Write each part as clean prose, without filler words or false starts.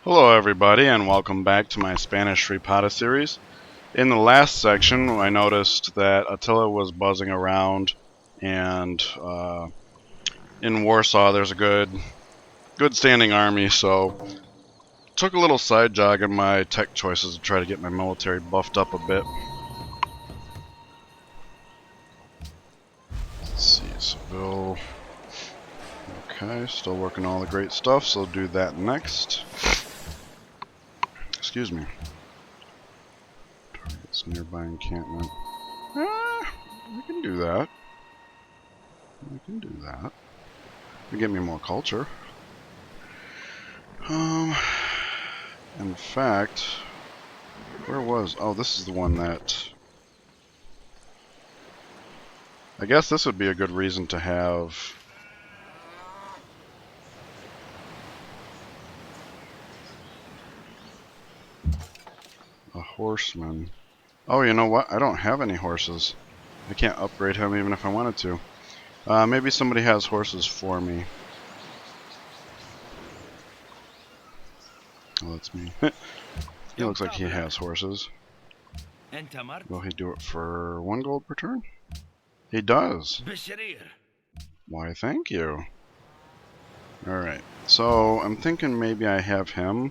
Hello everybody and welcome back to my Spanish Ripada series. In the last section I noticed that Attila was buzzing around and in Warsaw there's a good standing army, so took a little side jog in my tech choices to try to get my military buffed up a bit. Let's see, Seville. Okay, still working all the great stuff, so do that next. Excuse me. Targets nearby encampment. We can do that. We can do that. To get me more culture. In fact, where was... Oh, this is the one that... I guess this would be a good reason to have... a horseman. Oh, you know what? I don't have any horses. I can't upgrade him even if I wanted to. Maybe somebody has horses for me. Oh, that's me. He looks like he has horses. Will he do it for 1 gold per turn? He does. Why, thank you. Alright, so I'm thinking maybe I have him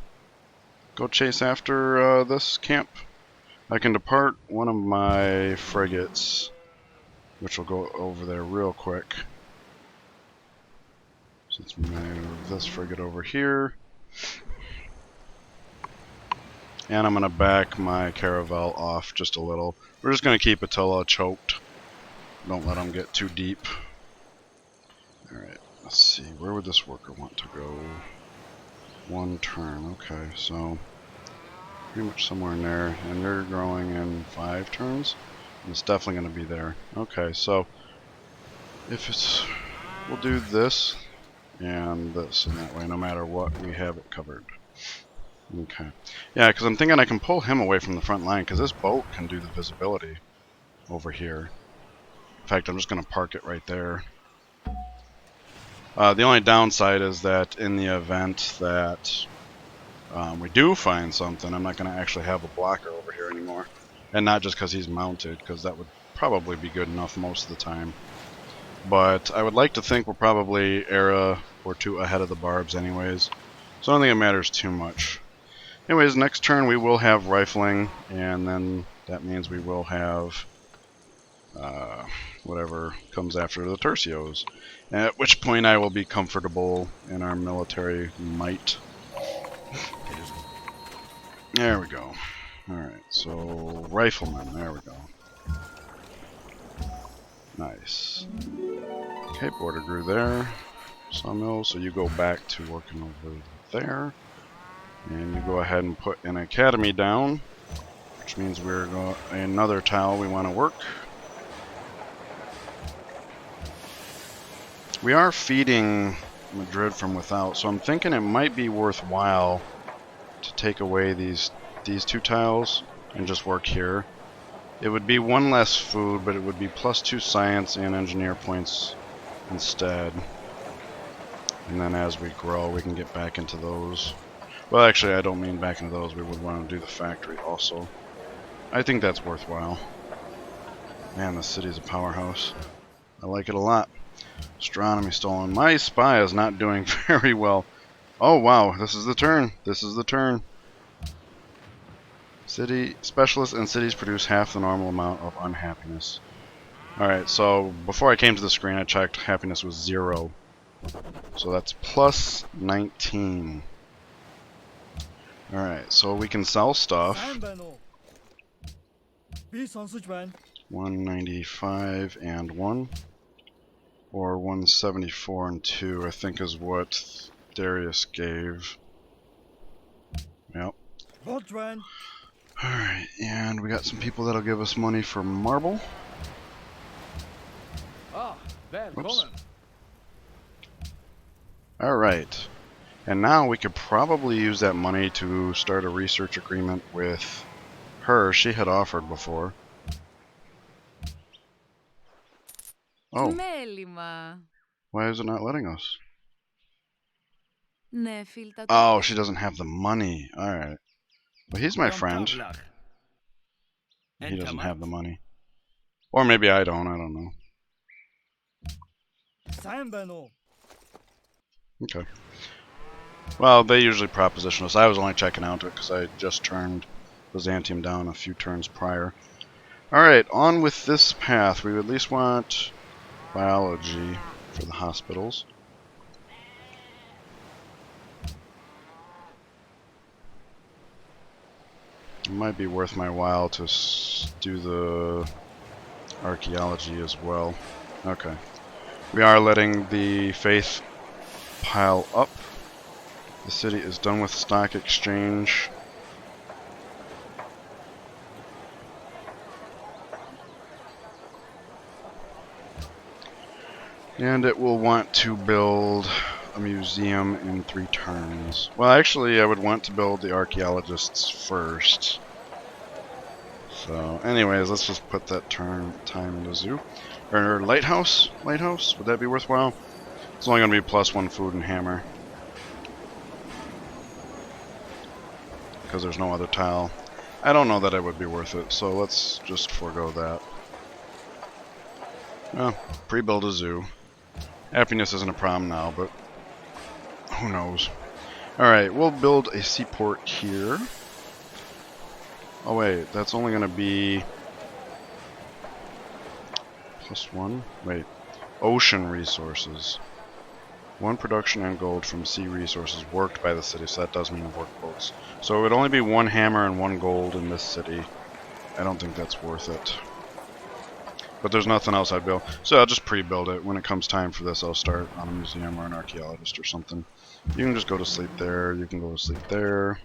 go chase after this camp. I can depart one of my frigates, which will go over there real quick. So let's move this frigate over here. And I'm going to back my caravel off just a little. We're just going to keep Attila choked. Don't let him get too deep. Alright, let's see. Where would this worker want to go? 1 turn. Okay, so pretty much somewhere in there. And they're growing in 5 turns. And it's definitely going to be there. Okay, so if it's... we'll do this and this, and that way no matter what we have it covered. Okay. Yeah, because I'm thinking I can pull him away from the front line, because this boat can do the visibility over here. In fact, I'm just going to park it right there. The only downside is that in the event that we do find something, I'm not going to actually have a blocker over here anymore. And not just because he's mounted, because that would probably be good enough most of the time. But I would like to think we're probably era or 2 ahead of the barbs anyways. So I don't think it matters too much. Anyways, next turn we will have rifling, and then that means we will have whatever comes after the tercios. At which point I will be comfortable in our military might. There we go. Alright, so riflemen, there we go. Nice. Okay, border grew there. Sawmill, so you go back to working over there. And you go ahead and put an academy down, which means we're going another tile we want to work. We are feeding Madrid from without, so I'm thinking it might be worthwhile to take away these 2 tiles and just work here. It would be 1 less food, but it would be +2 science and engineer points instead. And then as we grow, we can get back into those. Well, actually, I don't mean back into those. We would want to do the factory also. I think that's worthwhile. Man, this city's a powerhouse. I like it a lot. Astronomy stolen. My spy is not doing very well. Oh, wow. This is the turn. This is the turn. City specialists and cities produce half the normal amount of unhappiness. Alright, so before I came to the screen, I checked. Happiness was 0. So that's +19. Alright, so we can sell stuff. 195 and 1. Or 174 and 2, I think is what Darius gave. Yep. Alright, and we got some people that'll give us money for marble. Whoops. Alright. And now we could probably use that money to start a research agreement with her. She had offered before. Oh. Why is it not letting us? Oh, she doesn't have the money. Alright. Well, he's my friend. He doesn't have the money. Or maybe I don't know. Okay. Well, they usually proposition us. I was only checking out it because I just turned Byzantium down a few turns prior. Alright, on with this path. We at least want biology for the hospitals. It might be worth my while to do the archaeology as well. Okay. We are letting the faith pile up. The city is done with stock exchange. And it will want to build a museum in 3 turns. Well, actually, I would want to build the archaeologists first. So, anyways, let's just put that time into zoo. Or lighthouse? Lighthouse? Would that be worthwhile? It's only going to be +1 food and hammer. Because there's no other tile. I don't know that it would be worth it, so let's just forego that. Well, pre-build a zoo. Happiness isn't a problem now, but who knows. Alright, we'll build a seaport here. Oh wait, that's only going to be +1. Wait, ocean resources. 1 production and gold from sea resources worked by the city, so that does mean workboats. So it would only be 1 hammer and 1 gold in this city. I don't think that's worth it. But there's nothing else I'd build. So I'll just pre-build it. When it comes time for this, I'll start on a museum or an archaeologist or something. You can just go to sleep there. You can go to sleep there.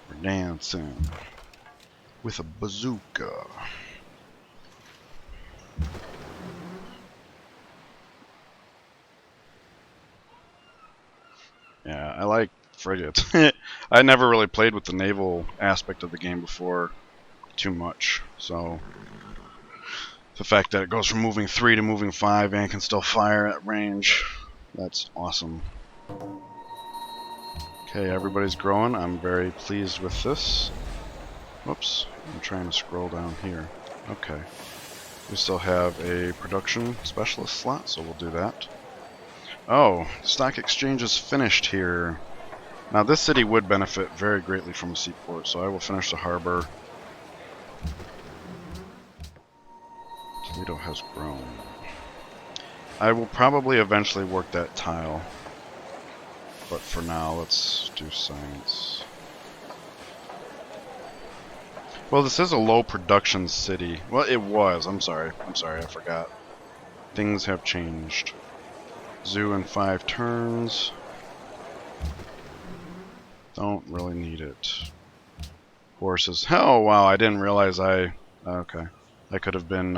We're dancing with a bazooka. Yeah, I like frigates. I never really played with the naval aspect of the game before too much, so the fact that it goes from moving 3 to moving 5 and can still fire at range, that's awesome. Okay, everybody's growing. I'm very pleased with this. Whoops, I'm trying to scroll down here. Okay. We still have a production specialist slot, so we'll do that. Oh, stock exchange is finished here. Now this city would benefit very greatly from a seaport, so I will finish the harbor. Toledo has grown. I will probably eventually work that tile. But for now, let's do science. Well, this is a low production city. Well, it was. I'm sorry, I forgot. Things have changed. Zoo in 5 turns. Don't really need it. Horses. Oh, wow, I didn't realize okay. I could have been,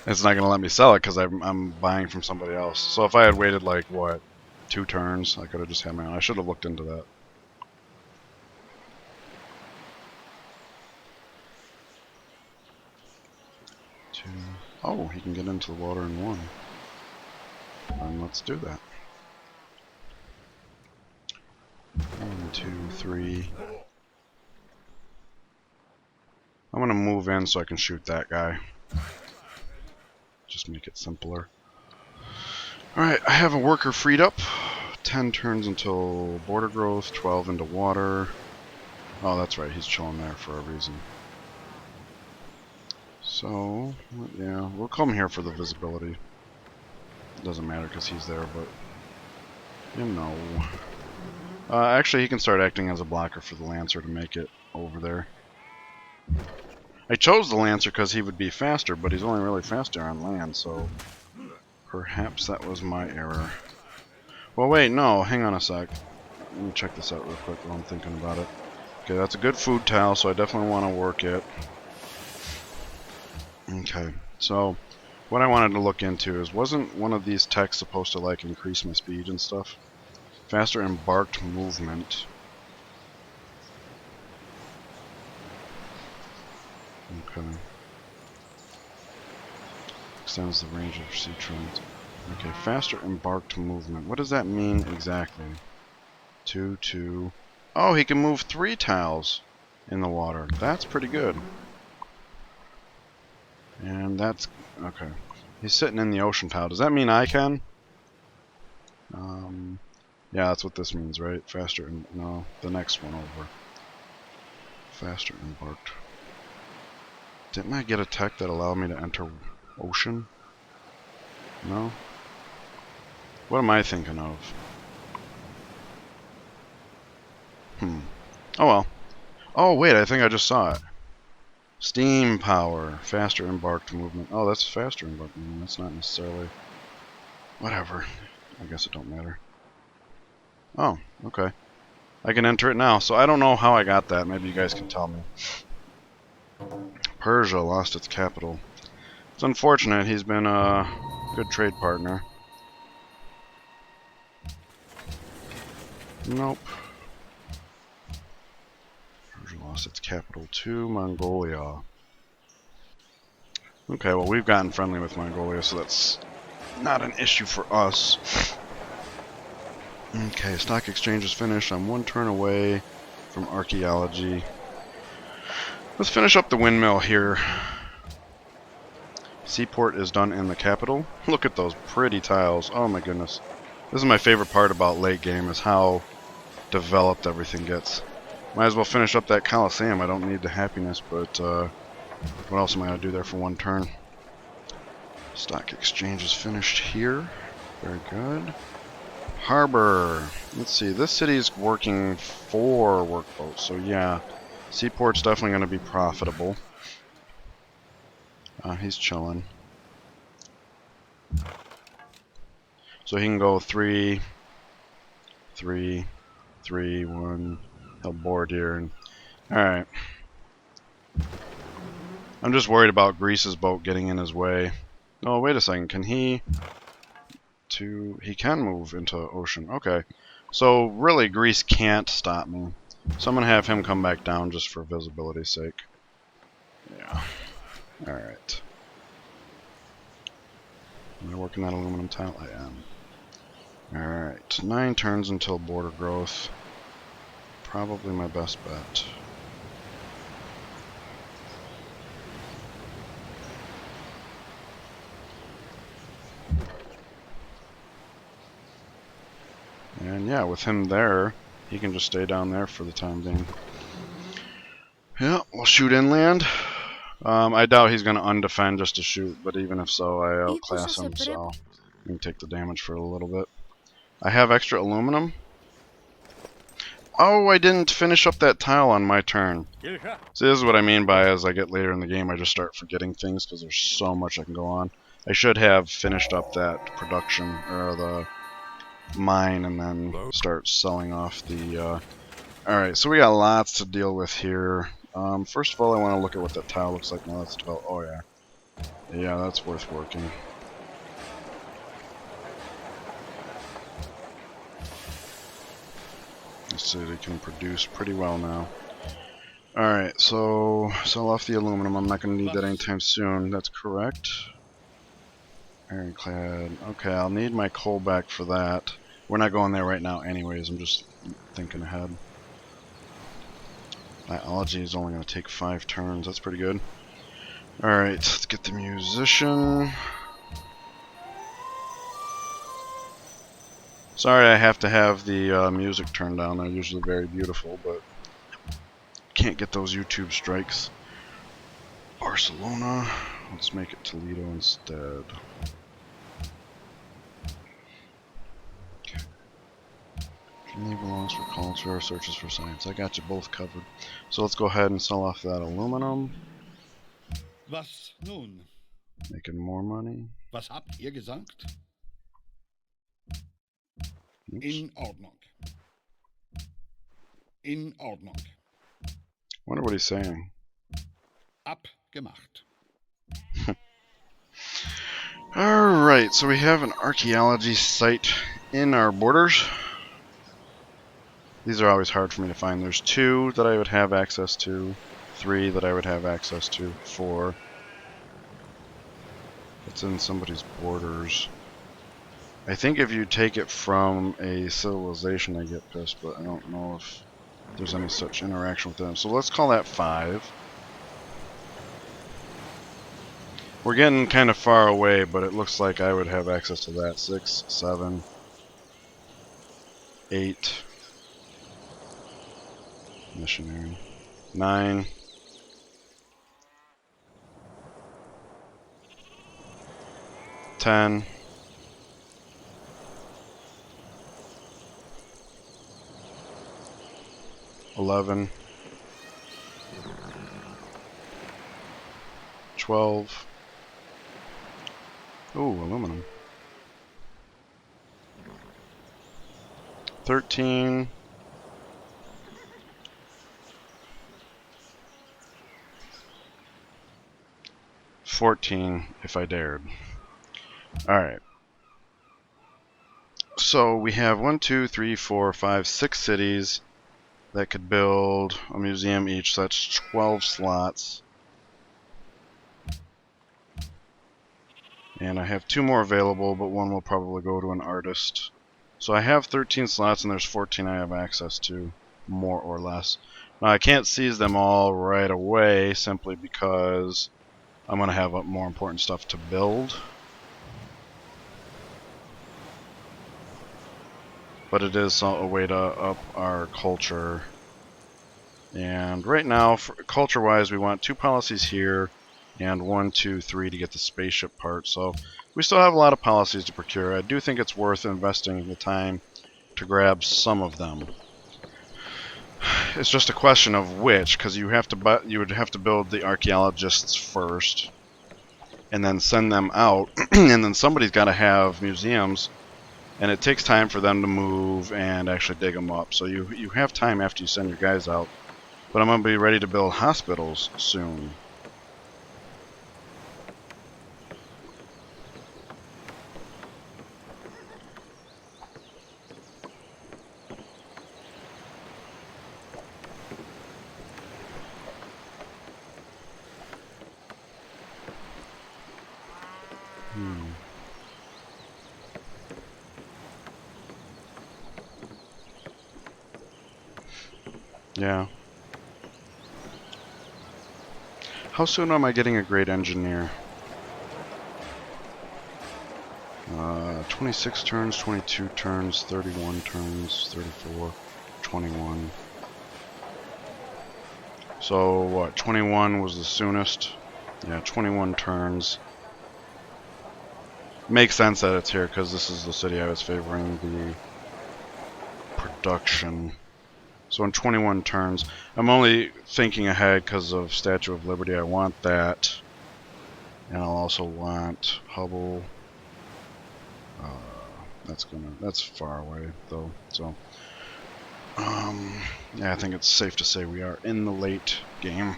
It's not going to let me sell it because I'm buying from somebody else. So if I had waited, like, what, 2 turns, I could have just had my own. I should have looked into that. Oh, he can get into the water in 1. Then let's do that. 1, 2, 3. I'm going to move in so I can shoot that guy. Just make it simpler. Alright, I have a worker freed up. 10 turns until border growth, 12 into water. Oh, that's right, he's chilling there for a reason. So, yeah, we'll come here for the visibility. It doesn't matter because he's there, but you know. Actually, he can start acting as a blocker for the Lancer to make it over there. I chose the Lancer because he would be faster, but he's only really faster on land, so perhaps that was my error. Well, wait, no, hang on a sec. Let me check this out real quick while I'm thinking about it. Okay, that's a good food towel, so I definitely want to work it. Okay, so what I wanted to look into is, wasn't one of these techs supposed to, like, increase my speed and stuff? Faster embarked movement. Okay. Extends the range of sea trains. Okay, faster embarked movement. What does that mean exactly? 2, 2. Oh, he can move 3 tiles in the water. That's pretty good. And that's... okay. He's sitting in the ocean tile. Does that mean I can? Yeah, that's what this means, right? Faster... no, the next one over. Faster embarked. Didn't I get a tech that allowed me to enter ocean? No? What am I thinking of? Oh well. Oh wait, I think I just saw it. Steam power. Faster embarked movement. Oh, that's faster embarked movement. That's not necessarily... whatever. I guess it don't matter. Oh, okay. I can enter it now. So I don't know how I got that. Maybe you guys can tell me. Persia lost its capital. It's unfortunate. He's been a good trade partner. Nope. Persia lost its capital to Mongolia. Okay, well, we've gotten friendly with Mongolia, so that's not an issue for us. Okay, stock exchange is finished. I'm 1 turn away from archaeology. Let's finish up the windmill here. Seaport is done in the capital. Look at those pretty tiles. Oh my goodness. This is my favorite part about late game, is how developed everything gets. Might as well finish up that Colosseum. I don't need the happiness, but what else am I going to do there for 1 turn? Stock exchange is finished here. Very good. Harbor. Let's see. This city is working 4 workboats, so yeah. Seaport's definitely going to be profitable. He's chilling. So he can go 3, 3, 3, 1. He'll board here. And alright. I'm just worried about Greece's boat getting in his way. Oh, wait a second. Can he... he can move into ocean. Okay. So, really, Greece can't stop me. So I'm going to have him come back down just for visibility's sake. Yeah. Alright. Am I working that aluminum tile? I am. Alright. 9 turns until border growth. Probably my best bet. And yeah, with him there, he can just stay down there for the time being. Yeah, we'll shoot inland. I doubt he's going to undefend just to shoot, but even if so, I outclass him, so we can take the damage for a little bit. I have extra aluminum. Oh, I didn't finish up that tile on my turn. See, this is what I mean by as I get later in the game, I just start forgetting things because there's so much I can go on. I should have finished up that production, or the mine, and then start selling off the... Alright, so we got lots to deal with here. First of all, I want to look at what that tile looks like now. Let's develop... oh yeah. Yeah, that's worth working. This city can produce pretty well now. Alright, so sell off the aluminum. I'm not going to need that anytime soon. That's correct. Ironclad. Okay, I'll need my coal back for that. We're not going there right now anyways. I'm just thinking ahead. Biology is only going to take 5 turns. That's pretty good. Alright, let's get the musician. Sorry I have to have the music turned down. They're usually very beautiful, but can't get those YouTube strikes. Barcelona. Let's make it Toledo instead. Naval belongs for culture, searches for science. I got you both covered. So let's go ahead and sell off that aluminum. Was nun? Making more money. Was habt ihr gesagt? Oops. In Ordnung. In Ordnung. Wonder what he's saying. Abgemacht. Alright, so we have an archaeology site in our borders. These are always hard for me to find. There's 2 that I would have access to, 3 that I would have access to, 4. It's in somebody's borders. I think if you take it from a civilization, they get pissed, but I don't know if there's any such interaction with them. So let's call that 5. We're getting kind of far away, but it looks like I would have access to that. 6, 7, 8. Missionary. 9. 10. 11. 12. Ooh, aluminum. 13. 14, if I dared. Alright. So we have 1, 2, 3, 4, 5, 6 cities that could build a museum each, so that's 12 slots. And I have 2 more available, but one will probably go to an artist. So I have 13 slots, and there's 14 I have access to, more or less. Now I can't seize them all right away, simply because I'm going to have more important stuff to build. But it is a way to up our culture. And right now, culture-wise, we want 2 policies here, and 1, 2, 3 to get the spaceship part. So we still have a lot of policies to procure. I do think it's worth investing the time to grab some of them. It's just a question of which, because you would have to build the archaeologists first, and then send them out, and then somebody's got to have museums, and it takes time for them to move and actually dig them up. So you have time after you send your guys out. But I'm going to be ready to build hospitals soon. Yeah. How soon am I getting a great engineer? 26 turns, 22 turns, 31 turns, 34, 21. So what, 21 was the soonest? Yeah, 21 turns. Makes sense that it's here, because this is the city I was favoring the production. So in 21 turns, I'm only thinking ahead because of Statue of Liberty. I want that. And I'll also want Hubble. That's far away though. So yeah, I think it's safe to say we are in the late game.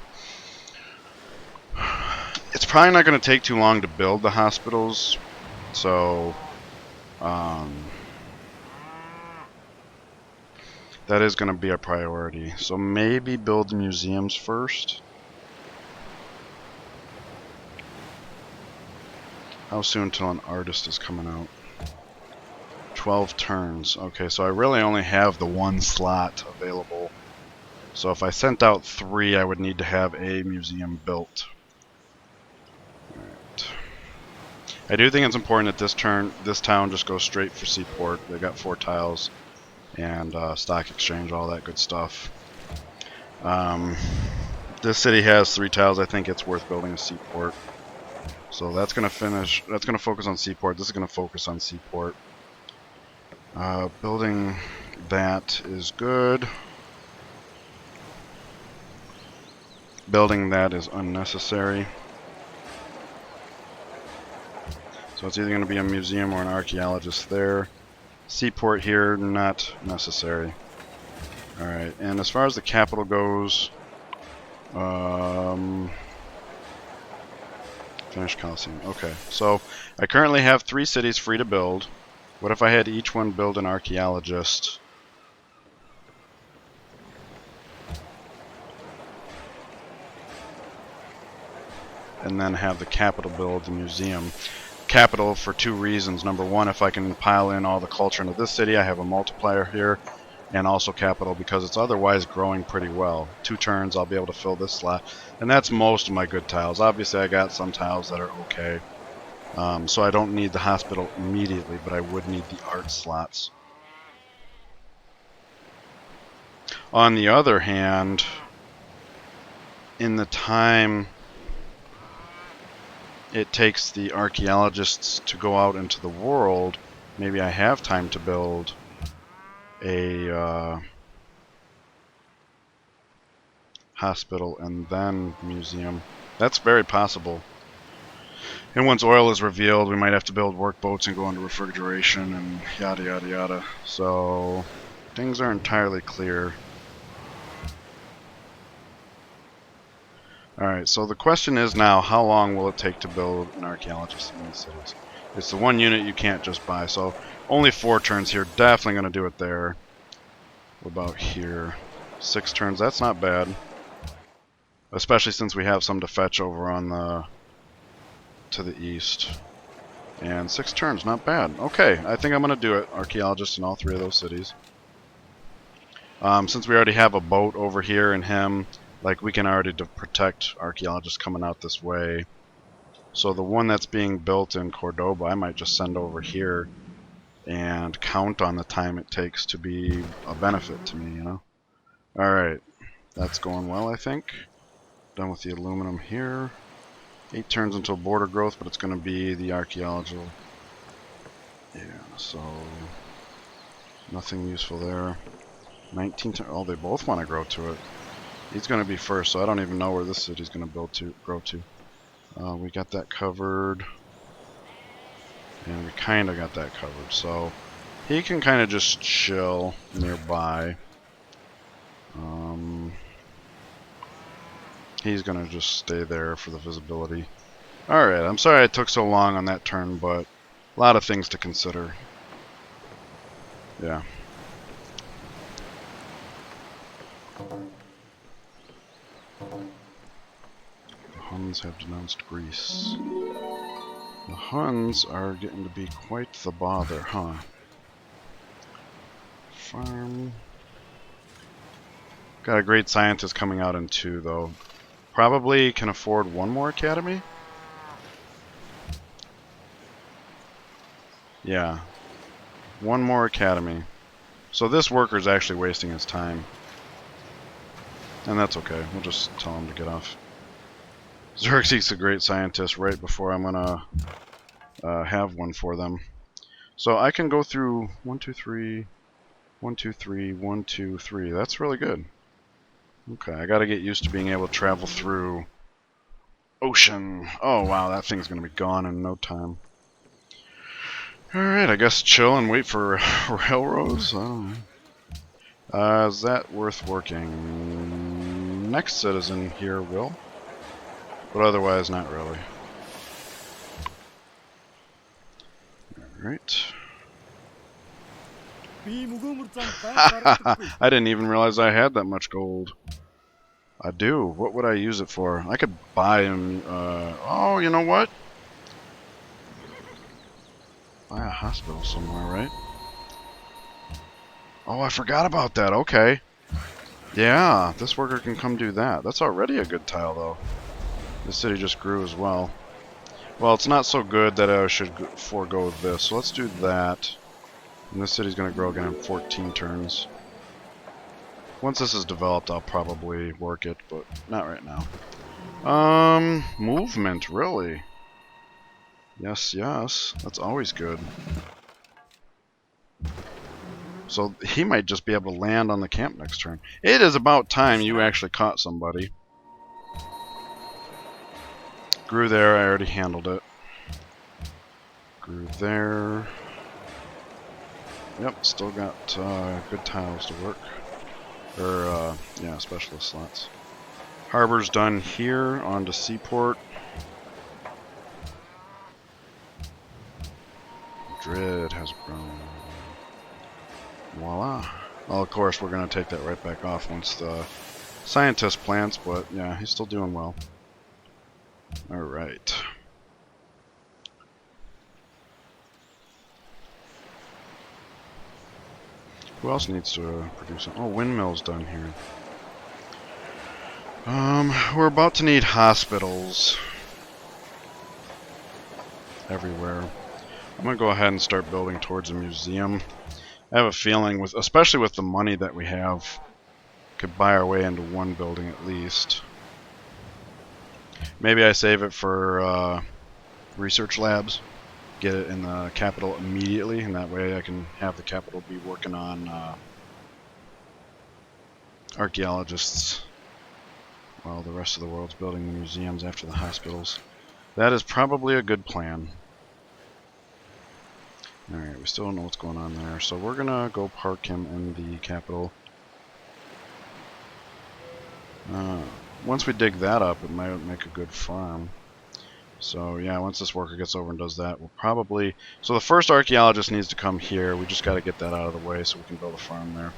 It's probably not going to take too long to build the hospitals. So that is going to be a priority. So maybe build the museums first. How soon till an artist is coming out? 12 turns. Okay, so I really only have the 1 slot available. So if I sent out 3, I would need to have a museum built. Alright. I do think it's important that this town just goes straight for seaport. They got 4 tiles and stock exchange, all that good stuff. This city has 3 tiles. I think it's worth building a seaport. So that's gonna finish. That's gonna focus on seaport. This is gonna focus on seaport. Building that is good. Building that is unnecessary. So it's either going to be a museum or an archaeologist there. Seaport here, not necessary. Alright, and as far as the capital goes, finish Coliseum. Okay, so I currently have 3 cities free to build. What if I had each one build an archaeologist? And then have the capital build the museum. capital for two reasons. Number one, if I can pile in all the culture into this city, I have a multiplier here, and also capital because it's otherwise growing pretty well. 2 turns, I'll be able to fill this slot, and that's most of my good tiles. Obviously, I got some tiles that are okay, so I don't need the hospital immediately, but I would need the art slots. On the other hand, in the time it takes the archaeologists to go out into the world, maybe I have time to build a hospital and then museum. That's very possible. And once oil is revealed, we might have to build workboats and go into refrigeration and yada yada yada. So things aren't entirely clear. Alright, so the question is now, how long will it take to build an archaeologist in these cities? It's the one unit you can't just buy, so only 4 turns here. Definitely going to do it there. What about here? 6 turns, that's not bad. Especially since we have some to fetch over on the to the east. And 6 turns, not bad. Okay, I think I'm going to do it. Archaeologist in all 3 of those cities. Since we already have a boat over here and him, like we can already protect archaeologists coming out this way. So the one that's being built in Cordoba, I might just send over here and count on the time it takes to be a benefit to me, you know? Alright, that's going well, I think. Done with the aluminum here. 8 turns until border growth, but it's going to be the archaeological. Yeah, so nothing useful there. 19 turns. Oh, they both want to grow to it. He's going to be first, so I don't even know where this city's going to grow to. We got that covered. And we kind of got that covered, so he can kind of just chill nearby. He's going to just stay there for the visibility. Alright, I'm sorry it took so long on that turn, but a lot of things to consider. Yeah. The Huns have denounced Greece. The Huns are getting to be quite the bother, huh? Farm. Got a great scientist coming out in 2, though. Probably can afford 1 more academy? Yeah. 1 more academy. So this worker's actually wasting his time. And that's okay. We'll just tell him to get off. Xerxes a great scientist right before I'm gonna have one for them. So I can go through 1, 2, 3, 1, 2, 3, 1, 2, 3. That's really good. Okay, I gotta get used to being able to travel through ocean. Oh wow, that thing's gonna be gone in no time. Alright, I guess chill and wait for railroads. I don't know. Is that worth working? Next citizen here will. But otherwise, not really. Alright. I didn't even realize I had that much gold. I do. What would I use it for? I could buy him. Oh, you know what? Buy a hospital somewhere, right? Oh, I forgot about that. Okay. Yeah, this worker can come do that. That's already a good tile, though. This city just grew as well. Well, it's not so good that I should forego this. So let's do that. And this city's going to grow again in 14 turns. Once this is developed, I'll probably work it, but not right now. Movement, really? Yes, yes. That's always good. So he might just be able to land on the camp next turn. It is about time you actually caught somebody. Grew there, I already handled it. Grew there. Yep, still got good tiles to work. Or, yeah, specialist slots. Harbor's done here, on to Seaport. Madrid has grown. Voila. Well, of course, we're going to take that right back off once the scientist plants, but yeah, he's still doing well. Alright. Who else needs to produce something? Oh, windmill's done here. We're about to need hospitals everywhere. I'm gonna go ahead and start building towards a museum. I have a feeling, especially with the money that we have, could buy our way into one building at least. Maybe I save it for research labs, get it in the capital immediately, and that way I can have the capital be working on archaeologists while the rest of the world's building the museums after the hospitals. That is probably a good plan. Alright, we still don't know what's going on there, so we're gonna go park him in the capital. Once we dig that up, it might make a good farm. So yeah, once this worker gets over and does that, we'll probably... So the first archaeologist needs to come here. We just got to get that out of the way so we can build a farm there.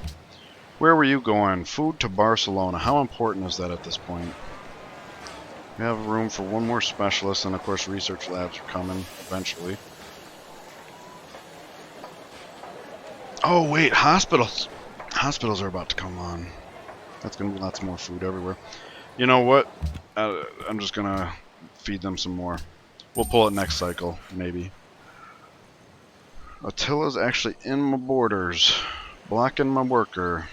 Where were you going? Food to Barcelona. How important is that at this point? We have room for one more specialist, and of course research labs are coming eventually. Oh wait, hospitals! Hospitals are about to come on. That's going to be lots more food everywhere. You know what? I'm just going to feed them some more. We'll pull it next cycle, maybe. Attila's actually in my borders, blocking my worker.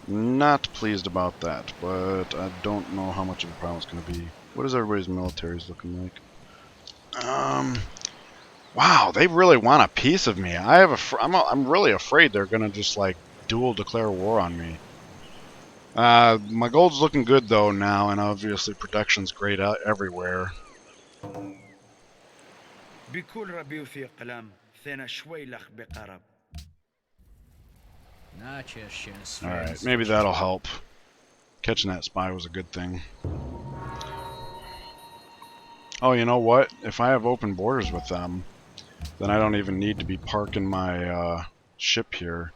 Not pleased about that, but I don't know how much of a problem it's going to be. What is everybody's militaries looking like? Wow, they really want a piece of me. I'm really afraid they're going to just like dual declare war on me. My gold's looking good though now, and obviously production's great out everywhere. بكل ربي في قلم ثنا شوي لخ بقرب. Alright, maybe that'll help. Catching that spy was a good thing. Oh, you know what? If I have open borders with them, then I don't even need to be parking my ship here.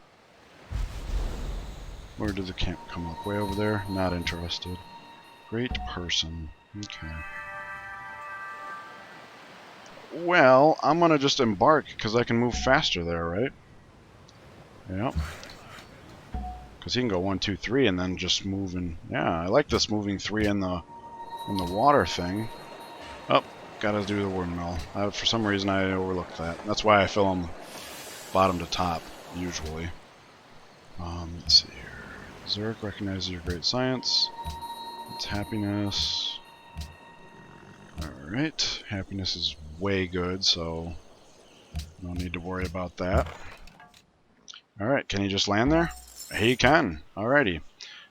Where did the camp come up? Way over there? Not interested. Great person. Okay. Well, I'm gonna just embark because I can move faster there, right? Yep. Because he can go 1, 2, 3, and then just move in. Yeah, I like this moving 3 in the water thing. Oh, gotta do the windmill. For some reason I overlooked that. That's why I fill them bottom to top usually. Let's see here. Zurich recognizes your great science. It's happiness. Alright, happiness is way good, so no need to worry about that. Alright, can he just land there? He can. Alrighty.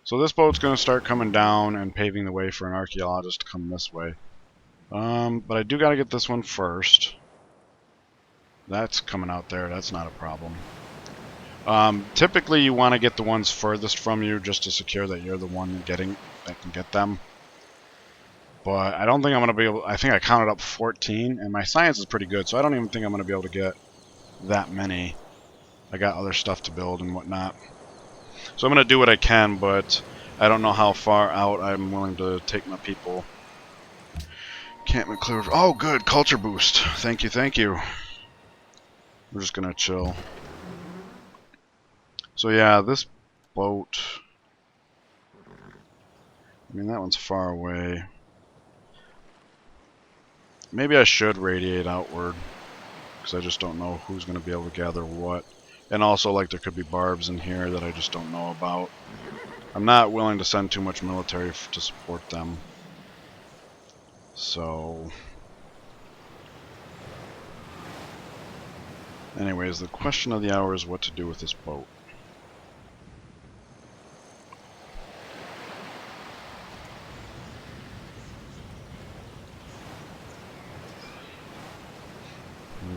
So this boat's going to start coming down and paving the way for an archaeologist to come this way. But I do got to get this one first. That's coming out there. That's not a problem. Typically you want to get the ones furthest from you just to secure that you're the one that can get them. But I don't think I'm going to be able... I think I counted up 14, and my science is pretty good, so I don't even think I'm going to be able to get that many. I got other stuff to build and whatnot. So I'm going to do what I can, but I don't know how far out I'm willing to take my people. Encampment clear. Oh, good. Culture boost. Thank you, thank you. We're just going to chill. So yeah, this boat... I mean, that one's far away. Maybe I should radiate outward, because I just don't know who's going to be able to gather what. And also, like, there could be barbs in here that I just don't know about. I'm not willing to send too much military to support them. So... anyways, the question of the hour is what to do with this boat.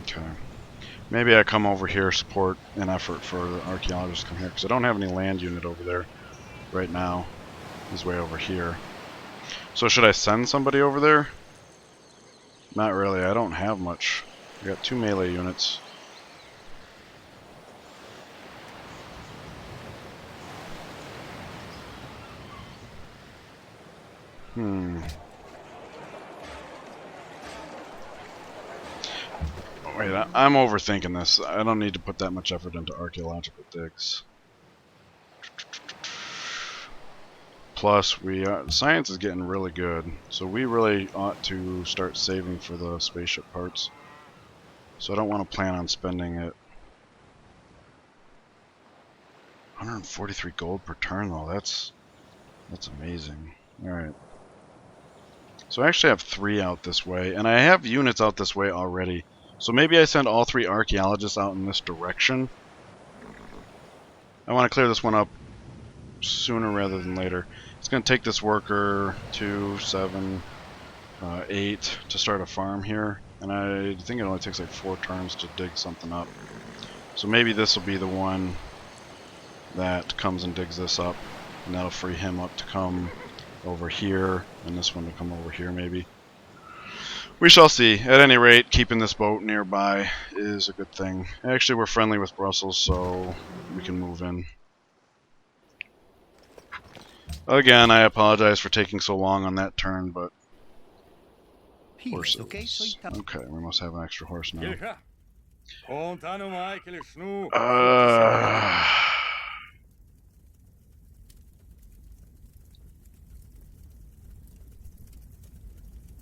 Okay. Maybe I come over here, support an effort for the archaeologists to come here, because I don't have any land unit over there right now. He's way over here. So should I send somebody over there? Not really, I don't have much. I got 2 melee units. Wait, I'm overthinking this. I don't need to put that much effort into archaeological digs. Plus, science is getting really good, so we really ought to start saving for the spaceship parts. So I don't want to plan on spending it. 143 gold per turn, though. That's amazing. All right. So I actually have 3 out this way, and I have units out this way already. So maybe I send all 3 archaeologists out in this direction. I want to clear this one up sooner rather than later. It's going to take this worker 2, 7, 8 to start a farm here, and I think it only takes like 4 turns to dig something up. So maybe this will be the one that comes and digs this up, and that'll free him up to come over here, and this one to come over here maybe. We shall see. At any rate, keeping this boat nearby is a good thing. Actually, we're friendly with Brussels, so we can move in. Again, I apologize for taking so long on that turn, but horses. Okay, we must have an extra horse now.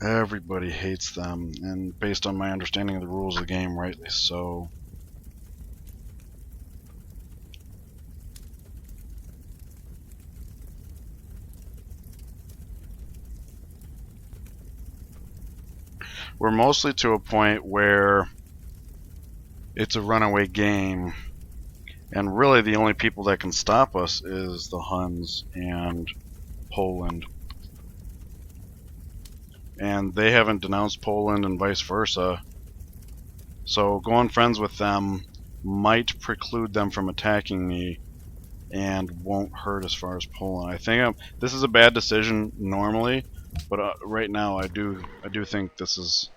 Everybody hates them, and based on my understanding of the rules of the game, rightly so. We're mostly to a point where it's a runaway game, and really the only people that can stop us is the Huns and Poland. And they haven't denounced Poland and vice versa. So going friends with them might preclude them from attacking me and won't hurt as far as Poland. I think this is a bad decision normally, but right now I do think this is...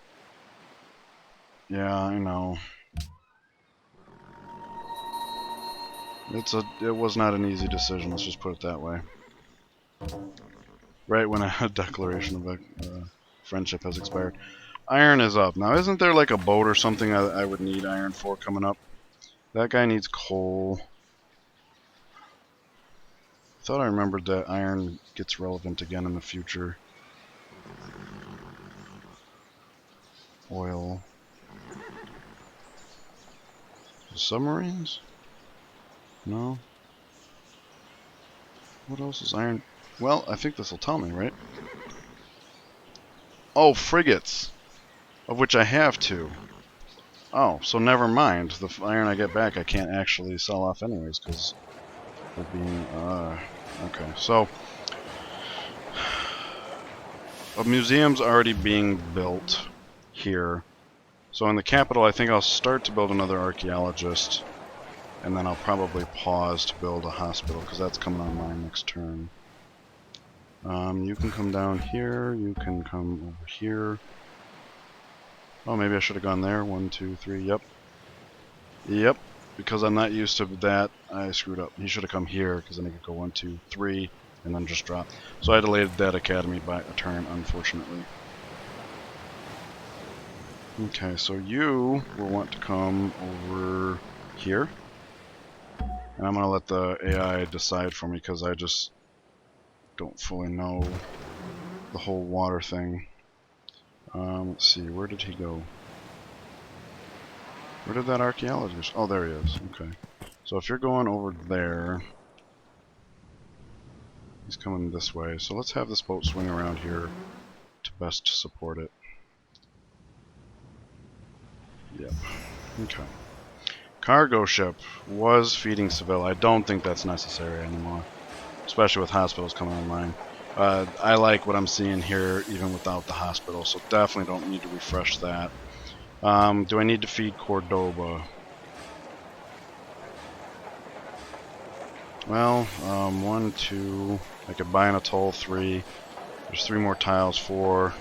Yeah, I know. It was not an easy decision, let's just put it that way. Right when a declaration of friendship has expired. Iron is up. Now, isn't there like a boat or something I would need iron for coming up? That guy needs coal. I thought I remembered that iron gets relevant again in the future. Oil. Submarines? No. What else is iron? Well, I think this will tell me, right? Oh, frigates! Of which I have 2. Oh, so never mind. The iron I get back I can't actually sell off anyways, because they're being... okay, so... A museum's already being built here. So in the capital I think I'll start to build another archaeologist, and then I'll probably pause to build a hospital, because that's coming online next turn. You can come down here, you can come over here. Oh, maybe I should have gone there. 1, 2, 3, yep. Yep, because I'm not used to that, I screwed up. He should have come here, because then he could go 1, 2, 3, and then just drop. So I delayed that academy by a turn, unfortunately. Okay, so you will want to come over here. And I'm going to let the AI decide for me, because I just don't fully know the whole water thing. Let's see, where did he go? Where did that archaeologist... Oh, there he is. Okay. So if you're going over there... He's coming this way. So let's have this boat swing around here to best support it. Yep. Okay. Cargo ship was feeding Seville. I don't think that's necessary anymore, especially with hospitals coming online. I like what I'm seeing here even without the hospital, so definitely don't need to refresh that. Do I need to feed Cordoba? Well, 1, 2, I could buy an atoll 3. There's 3 more tiles, 4.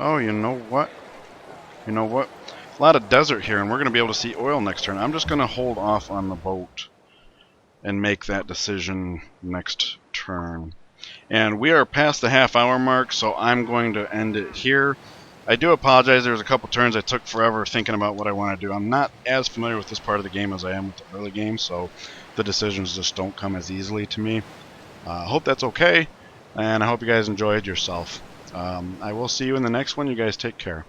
Oh, you know what? You know what? A lot of desert here, and we're going to be able to see oil next turn. I'm just going to hold off on the boat and make that decision next turn. And we are past the half-hour mark, so I'm going to end it here. I do apologize. There was a couple turns I took forever thinking about what I want to do. I'm not as familiar with this part of the game as I am with the early game, so the decisions just don't come as easily to me. I hope that's okay, and I hope you guys enjoyed yourself. I will see you in the next one. You guys take care.